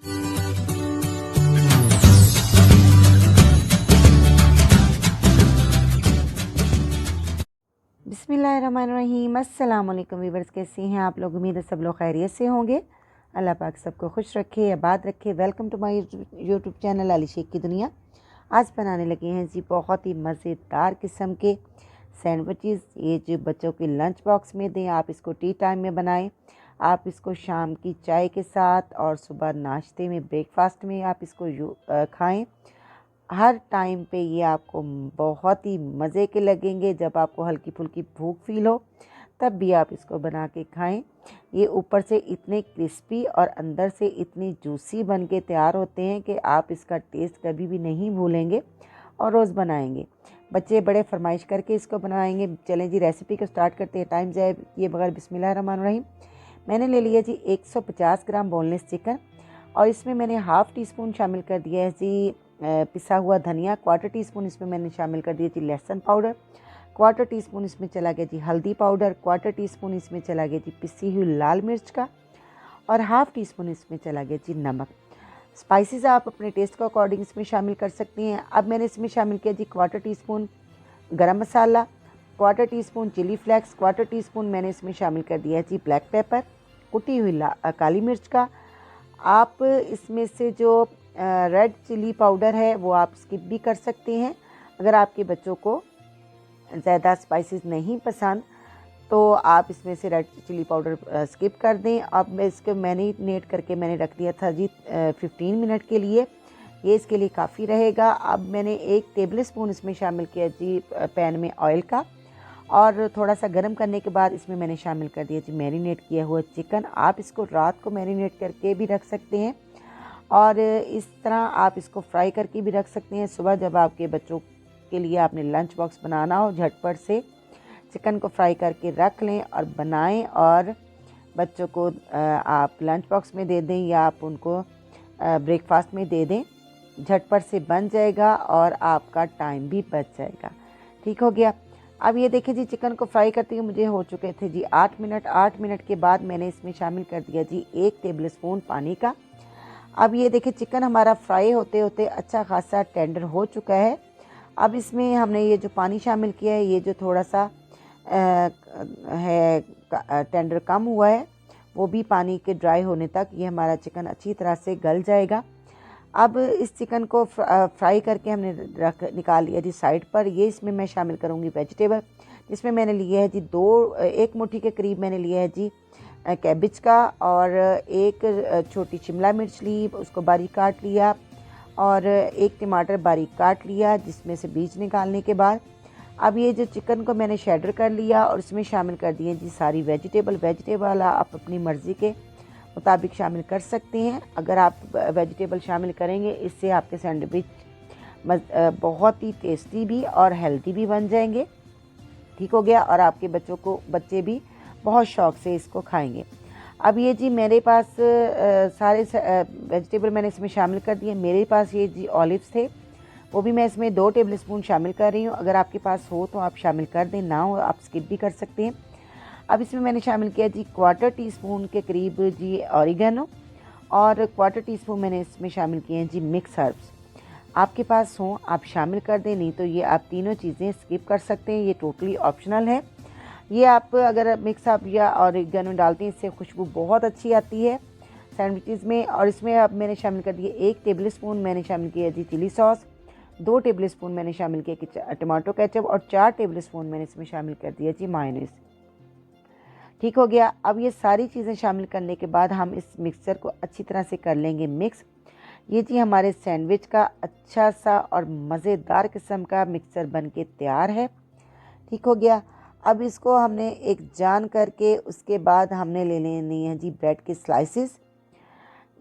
बिस्मिल्लाहिर्रहमानिर्रहीम। अस्सलाम वालेकुम वीवर्स, कैसे हैं आप लोग? उम्मीद है सब लोग खैरियत से होंगे। अल्लाह पाक सबको खुश रखे, आबाद रखे। Welcome to my YouTube channel Ali Shaikh की दुनिया। आज बनाने लगे हैं जी बहुत ही मज़ेदार किस्म के सैंडविचेस। ये जो बच्चों के लंच बॉक्स में दें, आप इसको टी टाइम में बनाएं, आप इसको शाम की चाय के साथ और सुबह नाश्ते में, ब्रेकफास्ट में आप इसको खाएं। हर टाइम पे ये आपको बहुत ही मज़े के लगेंगे। जब आपको हल्की फुल्की भूख फील हो तब भी आप इसको बना के खाएं। ये ऊपर से इतने क्रिस्पी और अंदर से इतनी जूसी बन के तैयार होते हैं कि आप इसका टेस्ट कभी भी नहीं भूलेंगे और रोज़ बनाएंगे। बच्चे बड़े फरमाइश करके इसको बनाएंगे। चलें जी, रेसिपी को स्टार्ट करते हैं टाइम ज़ाया किए बगैर। बिस्मिल्लाहिर्रहमानिर्रहीम। मैंने ले लिया जी 150 ग्राम बोनलेस चिकन और इसमें मैंने हाफ़ टी स्पून शामिल कर दिया है जी पिसा हुआ धनिया। क्वार्टर टी स्पून इसमें मैंने शामिल कर दिया जी लहसुन पाउडर। क्वार्टर टी स्पून इसमें चला गया जी हल्दी पाउडर। क्वार्टर टी स्पून इसमें चला गया जी पिसी हुई लाल मिर्च का और हाफ़ टी स्पून इसमें चला गया जी नमक। स्पाइसेस आप अपने टेस्ट के अकॉर्डिंग इसमें शामिल कर सकती हैं। अब मैंने इसमें शामिल किया जी quarter teaspoon garam masala, quarter teaspoon chilli flakes, quarter teaspoon मैंने इसमें शामिल कर दिया है जी ब्लैक पेपर, कुटी हुई काली मिर्च का। आप इसमें से जो रेड चिली पाउडर है वो आप स्किप भी कर सकते हैं। अगर आपके बच्चों को ज़्यादा स्पाइसेस नहीं पसंद तो आप इसमें से रेड चिली पाउडर स्किप कर दें। अब मैं इसको मैरिनेट करके मैंने रख दिया था जी 15 मिनट के लिए। ये इसके लिए काफ़ी रहेगा। अब मैंने 1 टेबल स्पून इसमें शामिल किया जी पैन में ऑयल का और थोड़ा सा गर्म करने के बाद इसमें मैंने शामिल कर दिया जी मैरिनेट किया हुआ चिकन। आप इसको रात को मैरिनेट करके भी रख सकते हैं और इस तरह आप इसको फ्राई करके भी रख सकते हैं। सुबह जब आपके बच्चों के लिए आपने लंच बॉक्स बनाना हो, झटपट से चिकन को फ्राई करके रख लें और बनाएं और बच्चों को आप लंच बॉक्स में दे दें या आप उनको ब्रेकफास्ट में दे दें। झटपट से बन जाएगा और आपका टाइम भी बच जाएगा। ठीक हो गया। अब ये देखिए जी, चिकन को फ्राई करते हुए मुझे हो चुके थे जी 8 मिनट। 8 मिनट के बाद मैंने इसमें शामिल कर दिया जी 1 टेबल स्पून पानी का। अब ये देखिए चिकन हमारा फ्राई होते होते अच्छा खासा टेंडर हो चुका है। अब इसमें हमने ये जो पानी शामिल किया है, ये जो थोड़ा सा है टेंडर कम हुआ है, वो भी पानी के ड्राई होने तक ये हमारा चिकन अच्छी तरह से गल जाएगा। अब इस चिकन को फ्राई करके हमने निकाल लिया जी साइड पर। ये इसमें मैं शामिल करूँगी वेजिटेबल। इसमें मैंने लिया है जी 1 मुट्ठी के करीब मैंने लिया है जी कैबिज का और 1 छोटी शिमला मिर्च ली, उसको बारीक काट लिया और 1 टमाटर बारीक काट लिया जिसमें से बीज निकालने के बाद। अब ये जो चिकन को मैंने शेडर कर लिया और इसमें शामिल कर दिए जी सारी वेजिटेबल आप अपनी मर्ज़ी के मुताबिक शामिल कर सकते हैं। अगर आप वेजिटेबल शामिल करेंगे इससे आपके सैंडविच बहुत ही टेस्टी भी और हेल्दी भी बन जाएंगे। ठीक हो गया। और आपके बच्चे भी बहुत शौक़ से इसको खाएंगे। अब ये जी मेरे पास सारे वेजिटेबल मैंने इसमें शामिल कर दिए। मेरे पास ये जी ऑलिव्स थे, वो भी मैं इसमें 2 टेबल स्पून शामिल कर रही हूँ। अगर आपके पास हो तो आप शामिल कर दें, ना हो आप स्किप भी कर सकते हैं। अब इसमें मैंने शामिल किया जी क्वार्टर टी स्पून के करीब जी ऑरिगेनो और क्वार्टर टी स्पून मैंने इसमें शामिल किए हैं जी मिक्स हर्ब्स। आपके पास हो आप शामिल कर दें, नहीं तो ये आप तीनों चीज़ें स्किप कर सकते हैं। ये टोटली ऑप्शनल है। ये आप अगर मिक्स अप या ऑरिगेनो डालते हैं इससे खुशबू बहुत अच्छी आती है सैंडविचेस में। और इसमें अब मैंने शामिल कर दिए 1 टेबल स्पून मैंने शामिल किया जी चिली सॉस, 2 टेबल स्पून मैंने शामिल किया टमाटो केचप और 4 टेबल स्पून मैंने इसमें शामिल कर दिया जी मायोनीज़। ठीक हो गया। अब ये सारी चीज़ें शामिल करने के बाद हम इस मिक्सचर को अच्छी तरह से कर लेंगे मिक्स। ये जी हमारे सैंडविच का अच्छा सा और मज़ेदार किस्म का मिक्सचर बन के तैयार है। ठीक हो गया। अब इसको हमने एक जान करके उसके बाद हमने ले लेनी है जी ब्रेड के स्लाइसेस।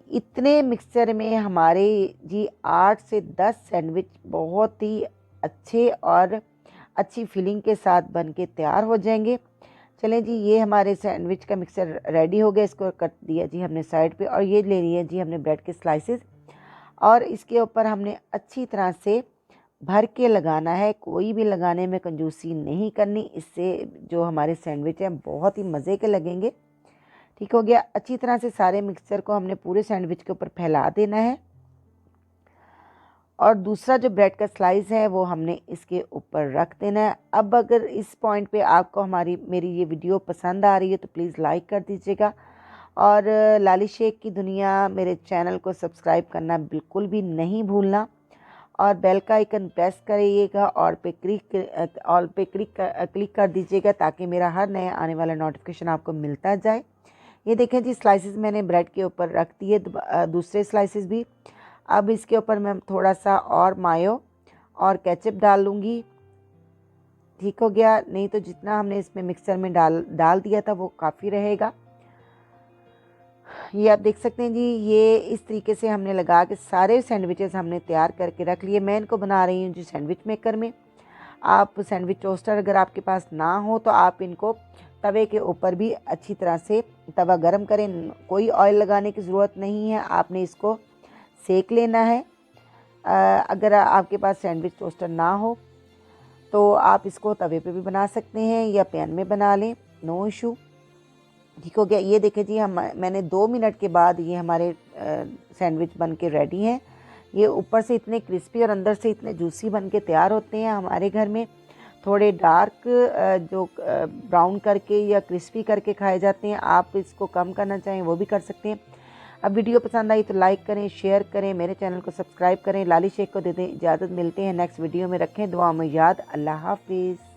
इतने मिक्सचर में हमारे जी 8 से 10 सैंडविच बहुत ही अच्छे और अच्छी फीलिंग के साथ बन के तैयार हो जाएंगे। चलें जी, ये हमारे सैंडविच का मिक्सचर रेडी हो गया। इसको कट दिया जी हमने साइड पे और ये ले लिया जी हमने ब्रेड के स्लाइसेस और इसके ऊपर हमने अच्छी तरह से भर के लगाना है। कोई भी लगाने में कंजूसी नहीं करनी, इससे जो हमारे सैंडविच हैं बहुत ही मज़े के लगेंगे। ठीक हो गया। अच्छी तरह से सारे मिक्सचर को हमने पूरे सैंडविच के ऊपर फैला देना है और दूसरा जो ब्रेड का स्लाइस है वो हमने इसके ऊपर रख देना है। अब अगर इस पॉइंट पे आपको मेरी ये वीडियो पसंद आ रही है तो प्लीज़ लाइक कर दीजिएगा और लाली शेख की दुनिया मेरे चैनल को सब्सक्राइब करना बिल्कुल भी नहीं भूलना और बेल का आइकन प्रेस करिएगा और क्लिक कर दीजिएगा ताकि मेरा हर नया आने वाला नोटिफिकेशन आपको मिलता जाए। ये देखें जी, स्लाइसेस मैंने ब्रेड के ऊपर रख दिए, दूसरे स्लाइसेस भी। अब इसके ऊपर मैं थोड़ा सा और मायो और केचप डाल लूँगी। ठीक हो गया। नहीं तो जितना हमने इसमें मिक्सचर में डाल दिया था वो काफ़ी रहेगा। ये आप देख सकते हैं जी, ये इस तरीके से हमने लगा के सारे सैंडविचेस हमने तैयार करके रख लिए। मैं इनको बना रही हूँ जी सैंडविच मेकर में। आप सैंडविच टोस्टर अगर आपके पास ना हो तो आप इनको तवे के ऊपर भी अच्छी तरह से तवा गरम करें। कोई ऑयल लगाने की ज़रूरत नहीं है, आपने इसको सेक लेना है। अगर आपके पास सैंडविच टोस्टर ना हो तो आप इसको तवे पे भी बना सकते हैं या पैन में बना लें, नो इशू। ठीक हो गया। ये देखें जी, मैंने 2 मिनट के बाद ये हमारे सैंडविच बन के रेडी हैं। ये ऊपर से इतने क्रिस्पी और अंदर से इतने जूसी बन के तैयार होते हैं। हमारे घर में थोड़े डार्क जो ब्राउन करके या क्रिस्पी करके खाए जाते हैं, आप इसको कम करना चाहें वो भी कर सकते हैं। अब वीडियो पसंद आई तो लाइक करें, शेयर करें, मेरे चैनल को सब्सक्राइब करें। लाली शेख को दे दें इजाज़त। मिलते हैं नेक्स्ट वीडियो में। रखें दुआ में याद। अल्लाह हाफिज़।